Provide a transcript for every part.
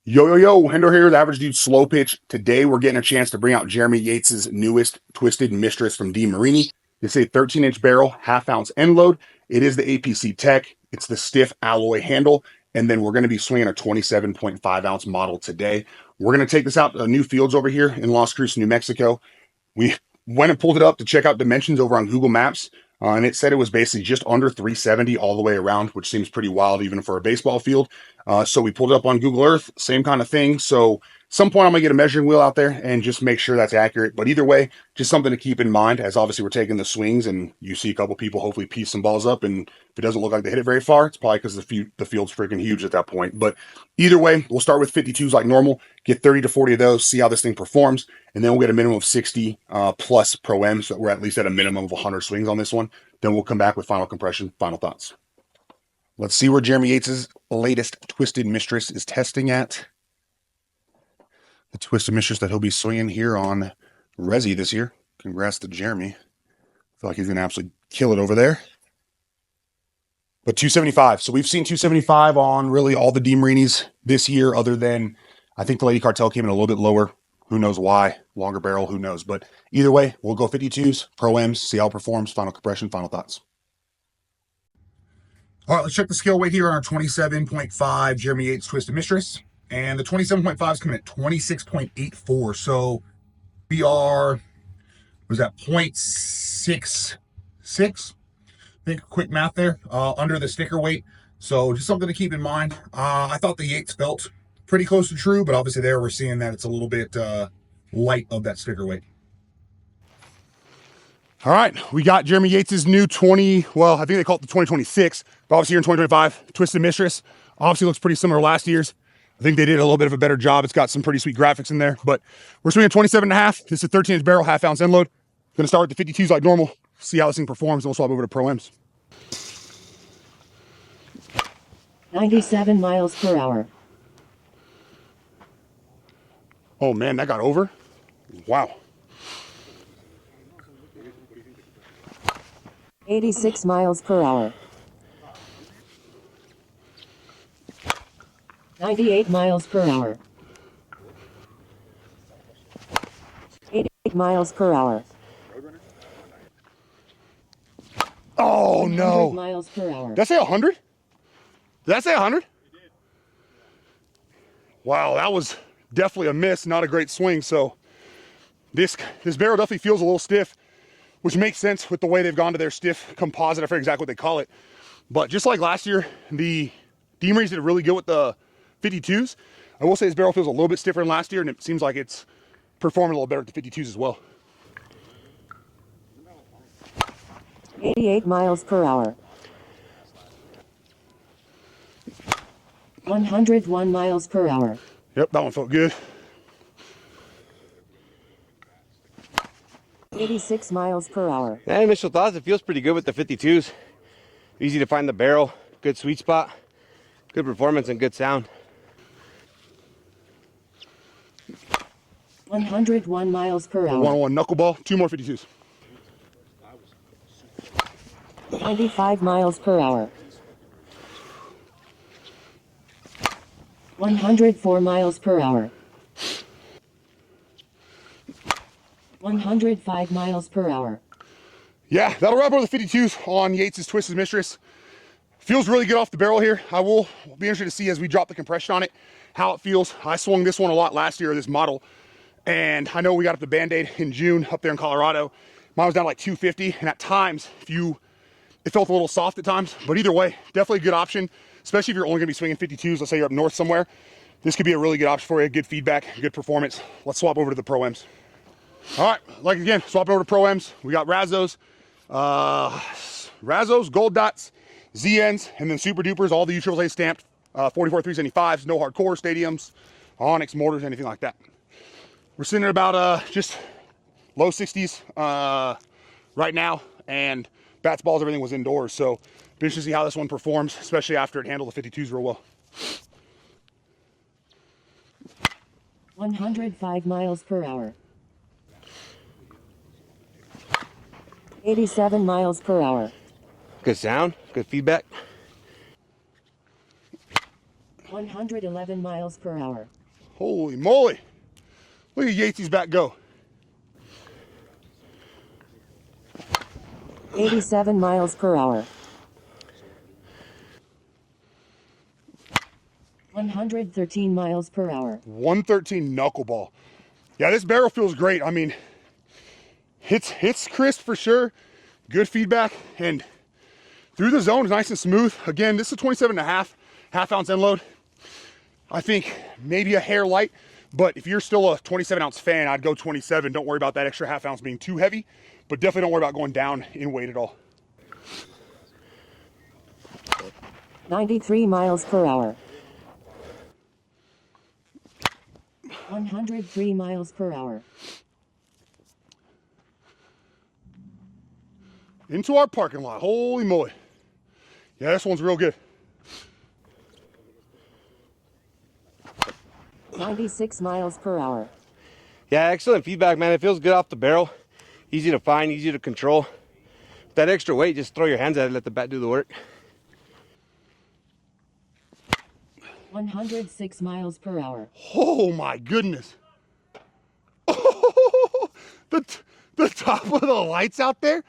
Yo, Hendo here, the Average Dude Slow Pitch. Today we're getting a chance to bring out Jeremy Yates' newest Twisted Mistress from DeMarini. It's a 13-inch barrel, half-ounce end load. It is the APC Tech. It's the stiff alloy handle. And then we're going to be swinging a 27.5-ounce model today. We're going to take this out to new fields over here in Las Cruces, New Mexico. We went and pulled it up to check out dimensions over on Google Maps. And it said it was basically just under 370 all the way around, which seems pretty wild even for a baseball field. So we pulled it up on Google Earth, same kind of thing. So some point I'm gonna get a measuring wheel out there and just make sure that's accurate. But either way, just something to keep in mind as obviously we're taking the swings and you see a couple people hopefully piece some balls up. And if it doesn't look like they hit it very far, it's probably because the field's freaking huge at that point. But either way, we'll start with 52s like normal, get 30 to 40 of those, see how this thing performs. And then we'll get a minimum of 60 plus Pro-M, so we're at least at a minimum of 100 swings on this one. Then we'll come back with final compression, final thoughts. Let's see where Jeremy Yates' latest Twisted Mistress is testing at. The Twisted Mistress that he'll be swinging here on Resi this year. Congrats to Jeremy. I feel like he's going to absolutely kill it over there. But 275. So we've seen 275 on really all the DeMarinis this year, other than I think the Lady Cartel came in a little bit lower. Who knows why? Longer barrel, who knows? But either way, we'll go 52s, Pro-Ms, see how it performs, final compression, final thoughts. All right, let's check the scale weight here on our 27.5 Jeremy Yates Twisted Mistress. And the 27.5 is coming at 26.84. So we are, was that 0.66? I think quick math there, under the sticker weight. So just something to keep in mind. I thought the Yates felt pretty close to true, but obviously there we're seeing that it's a little bit light of that sticker weight. All right, we got Jeremy Yates' new I think they call it the 2026, but obviously here in 2025, Twisted Mistress. Obviously looks pretty similar to last year's. I think they did a little bit of a better job. It's got some pretty sweet graphics in there, but we're swinging 27.5. This is a 13-inch barrel, half-ounce end load. Gonna start with the 52s like normal, see how this thing performs, and we'll swap over to Pro-Ms. 97 miles per hour. Oh man, that got over. Wow. 86 miles per hour. 98 miles per hour. 88 miles per hour. Oh no. Miles per hour. Did I say 100? Did I say 100? Wow, that was definitely a miss, not a great swing. So this barrel definitely feels a little stiff, which makes sense with the way they've gone to their stiff composite. I forget exactly what they call it. But just like last year, the DeMarini did really good with the 52s. I will say this barrel feels a little bit stiffer than last year, and it seems like it's performing a little better with the 52s as well. 88 miles per hour. 101 miles per hour. Yep, that one felt good. 86 miles per hour. Initial thoughts, it feels pretty good with the 52s. Easy to find the barrel, good sweet spot, good performance, and good sound. 101 miles per hour. 101 knuckleball, 2 more 52s. 95 miles per hour. 104 miles per hour. 105 miles per hour. Yeah, that'll wrap up the 52s on Yates' Twisted Mistress. Feels really good off the barrel here. I will be interested to see as we drop the compression on it, how it feels. I swung this one a lot last year, this model. And I know we got up the Band-Aid in June up there in Colorado. Mine was down to like 250. And at times, it felt a little soft at times. But either way, definitely a good option, especially if you're only gonna be swinging 52s. Let's say you're up north somewhere. This could be a really good option for you. Good feedback, good performance. Let's swap over to the Pro-Ms. All right, like again, swapping over to Pro-Ms. We got Razos, Gold Dots, ZNs, and then Super Dupers, all the USSSA stamped 44 375s, no hardcore stadiums, Onyx mortars, anything like that. We're sitting at about just low 60s right now, and bats, balls, everything was indoors. So be interested to see how this one performs, especially after it handled the 52s real well. 105 miles per hour. 87 miles per hour. Good sound, good feedback. 111 miles per hour. Holy moly. Look at Yates' back go. 87 miles per hour. 113 miles per hour. 113 knuckleball. Yeah, this barrel feels great. I mean, it's crisp for sure. Good feedback, and through the zone is nice and smooth. Again, this is a 27 and a half ounce end load. I think maybe a hair light, but if you're still a 27 ounce fan, I'd go 27. Don't worry about that extra half ounce being too heavy, but definitely don't worry about going down in weight at all. 93 miles per hour. 103 miles per hour. Into our parking lot. Holy moly. Yeah, this one's real good. 96 miles per hour. Yeah, excellent feedback, man. It feels good off the barrel. Easy to find, easy to control. That extra weight, just throw your hands at it, let the bat do the work. 106 miles per hour. Oh my goodness. Oh, the top of the lights out there.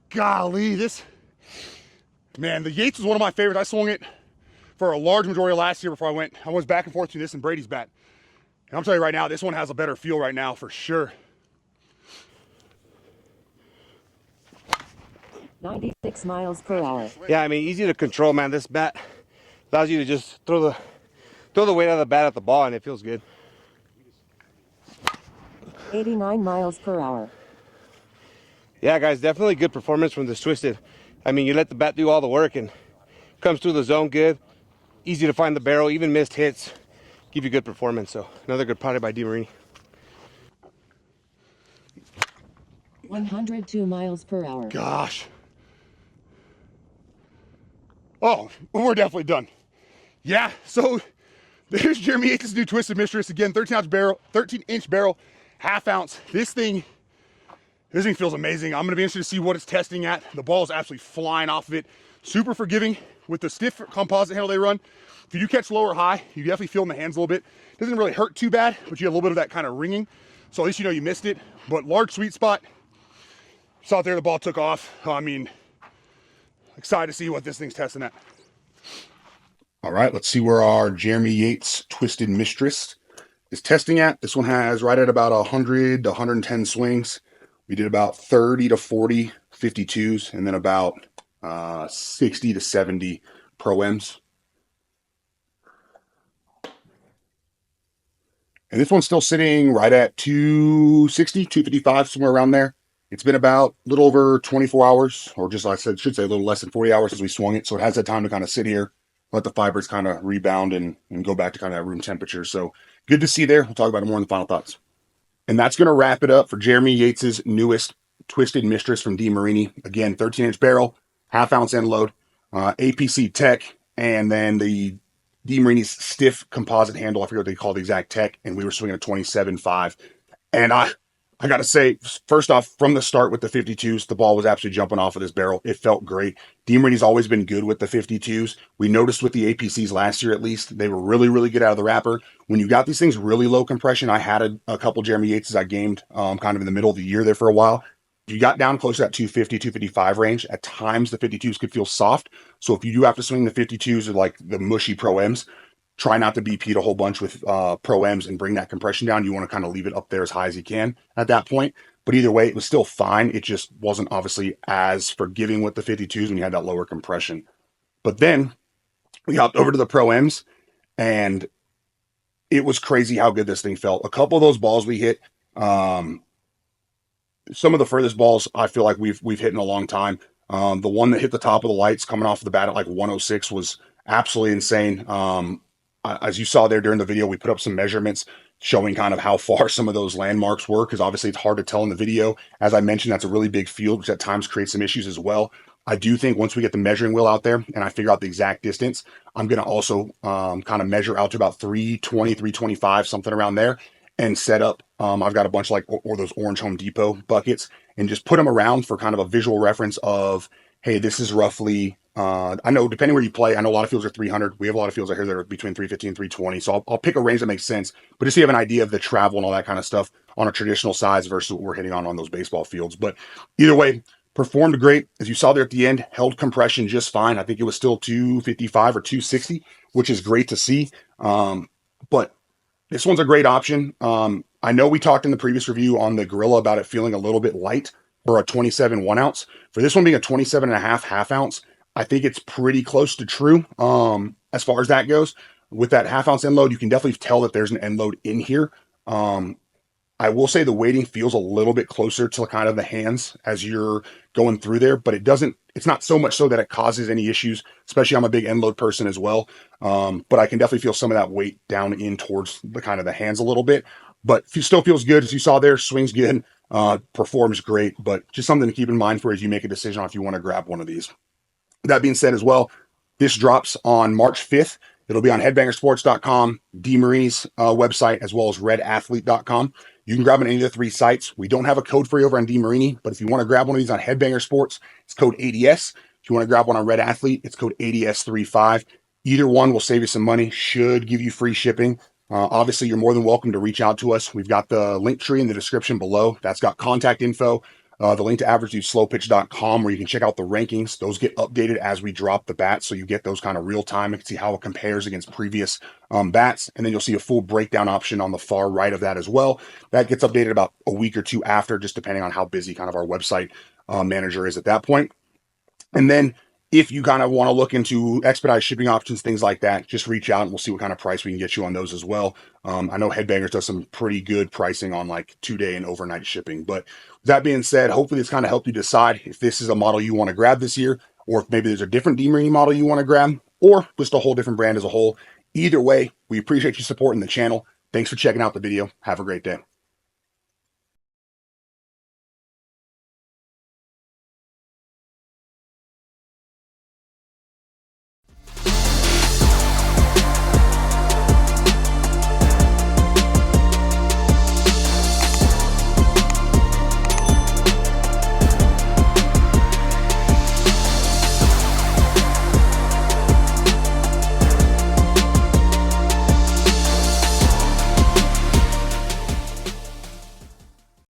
Golly, man, the Yates was one of my favorites. I swung it for a large majority of last year before I was back and forth between this and Brady's bat. And I'm telling you right now, this one has a better feel right now for sure. 96 miles per hour. Yeah, I mean, easy to control, man. This bat allows you to just throw the weight of the bat at the ball, and it feels good. 89 miles per hour. Yeah, guys, definitely good performance from this Twisted. I mean, you let the bat do all the work and comes through the zone good. Easy to find the barrel, even missed hits give you good performance. So another good product by DeMarini. 102 miles per hour. Gosh. Oh, we're definitely done. Yeah, so there's Jeremy Yates' new Twisted Mistress. Again, 13-inch barrel, half ounce. This thing feels amazing. I'm gonna be interested to see what it's testing at. The ball is absolutely flying off of it. Super forgiving with the stiff composite handle they run. If you do catch low or high, you definitely feel in the hands a little bit. Doesn't really hurt too bad, but you have a little bit of that kind of ringing. So at least you know you missed it. But large sweet spot. Saw it there, the ball took off. I mean, excited to see what this thing's testing at. All right, let's see where our Jeremy Yates Twisted Mistress is testing at. This one has right at about 100 to 110 swings. We did about 30 to 40 52s, and then about 60 to 70 Pro-Ms. And this one's still sitting right at 260, 255, somewhere around there. It's been about a little over 24 hours, or just like I said, should say a little less than 40 hours since we swung it. So it has that time to kind of sit here, let the fibers kind of rebound and go back to kind of room temperature. So good to see there. We'll talk about it more in the final thoughts. And that's going to wrap it up for Jeremy Yates' newest Twisted Mistress from DeMarini. Again, 13-inch barrel, half ounce end load, APC tech, and then the DeMarini's stiff composite handle. I forget what they call the exact tech. And we were swinging a 27.5. And I got to say, first off, from the start with the 52s, the ball was absolutely jumping off of this barrel. It felt great. DeMarini's always been good with the 52s. We noticed with the APCs last year, at least, they were really, really good out of the wrapper. When you got these things really low compression, I had a couple Jeremy Yates I gamed kind of in the middle of the year there for a while. You got down close to that 250, 255 range. At times, the 52s could feel soft. So if you do have to swing the 52s or like the mushy Pro-Ms, try not to BP a whole bunch with Pro-Ms and bring that compression down. You want to kind of leave it up there as high as you can at that point. But either way, it was still fine. It just wasn't obviously as forgiving with the 52s when you had that lower compression. But then we hopped over to the Pro-Ms, and it was crazy how good this thing felt. A couple of those balls we hit, some of the furthest balls I feel like we've hit in a long time. The one that hit the top of the lights coming off the bat at like 106 was absolutely insane. As you saw there during the video, we put up some measurements showing kind of how far some of those landmarks were, because obviously it's hard to tell in the video. As I mentioned, that's a really big field, which at times creates some issues as well. I do think once we get the measuring wheel out there and I figure out the exact distance, I'm going to also kind of measure out to about 320, 325, something around there, and set up. I've got a bunch like or those orange Home Depot buckets, and just put them around for kind of a visual reference of, hey, this is roughly I know depending where you play, I know a lot of fields are 300. We have a lot of fields out here that are between 350 and 320. So I'll pick a range that makes sense. But just so you have an idea of the travel and all that kind of stuff on a traditional size versus what we're hitting on those baseball fields. But either way, performed great. As you saw there at the end, held compression just fine. I think it was still 255 or 260, which is great to see. But this one's a great option. I know we talked in the previous review on the Gorilla about it feeling a little bit light for a 27 1 ounce. For this one being a 27 and a half ounce, I think it's pretty close to true as far as that goes. With that half ounce end load, you can definitely tell that there's an end load in here. I will say the weighting feels a little bit closer to kind of the hands as you're going through there, but it's not so much so that it causes any issues, especially I'm a big end load person as well. But I can definitely feel some of that weight down in towards the kind of the hands a little bit, but still feels good. As you saw there, swings good, performs great, but just something to keep in mind for as you make a decision on if you want to grab one of these. That being said as well, this drops on March 5th. It'll be on headbangersports.com, DeMarini's website, as well as redathlete.com. You can grab it on any of the three sites. We don't have a code for you over on DeMarini, but if you want to grab one of these on Headbanger Sports, it's code ADS. If you want to grab one on Red Athlete, it's code ADS35. Either one will save you some money, should give you free shipping. Obviously, you're more than welcome to reach out to us. We've got the link tree in the description below. That's got contact info. The link to averagedude.slowpitch.com where you can check out the rankings. Those get updated as we drop the bats, so you get those kind of real time. You can see how it compares against previous bats, and then you'll see a full breakdown option on the far right of that as well. That gets updated about a week or two after, just depending on how busy kind of our website manager is at that point. And then if you kind of want to look into expedite shipping options, things like that, just reach out and we'll see what kind of price we can get you on those as well. I know Headbangers does some pretty good pricing on like 2-day and overnight shipping. But that being said, hopefully this kind of helped you decide if this is a model you want to grab this year, or if maybe there's a different DeMarini model you want to grab, or just a whole different brand as a whole. Either way, we appreciate you supporting the channel. Thanks for checking out the video. Have a great day.